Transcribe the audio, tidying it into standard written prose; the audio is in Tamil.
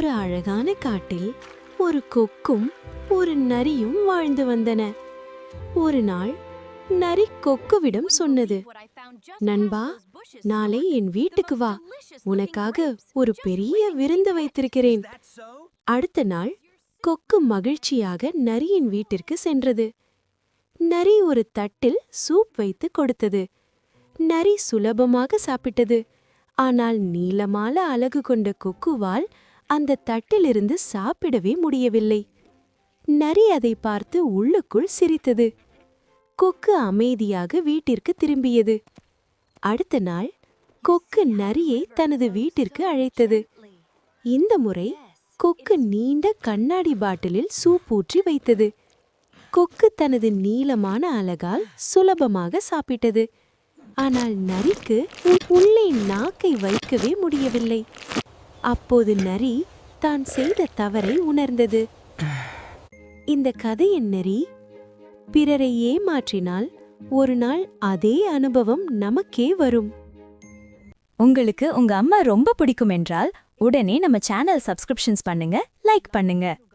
ஒரு அழகான காட்டில் ஒரு கொக்கும் ஒரு நரியும் வாழ்ந்து வந்தன. ஒரு நாள் நரி கொக்குவிடம் சொன்னது, நண்பா, நாளை என் வீட்டுக்கு வா, உனக்காக ஒரு பெரிய விருந்து வைத்திருக்கிறேன். அடுத்த நாள் கொக்கு மகிழ்ச்சியாக நரியின் வீட்டிற்கு சென்றது. நரி ஒரு தட்டில் சூப் வைத்து கொடுத்தது. நரி சுலபமாக சாப்பிட்டது. ஆனால் நீளமான அலகு கொண்ட கொக்குவால் அந்த தட்டிலிருந்து சாப்பிடவே முடியவில்லை. நரி அதை பார்த்து உள்ளுக்குள் சிரித்தது. கொக்கு அமைதியாக வீட்டிற்கு திரும்பியது. அடுத்த நாள் கொக்கு நரியை தனது வீட்டிற்கு அழைத்தது. இந்த முறை கொக்கு நீண்ட கண்ணாடி பாட்டிலில் சூப் ஊற்றி வைத்தது. கொக்கு தனது நீளமான அலகால் சுலபமாக சாப்பிட்டது. ஆனால் நரிக்கு உள்ளே நாக்கை வைக்கவே முடியவில்லை. அப்போது நரி தான் செய்த தவறை உணர்ந்தது. இந்த கதையின் நெறி, பிறரை ஏமாற்றினால் ஒரு நாள் அதே அனுபவம் நமக்கே வரும். உங்களுக்கு உங்க அம்மா ரொம்ப பிடிக்கும் என்றால் உடனே நம்ம சேனல் சப்ஸ்கிரிப்ஷன்ஸ் பண்ணுங்க, லைக் பண்ணுங்க.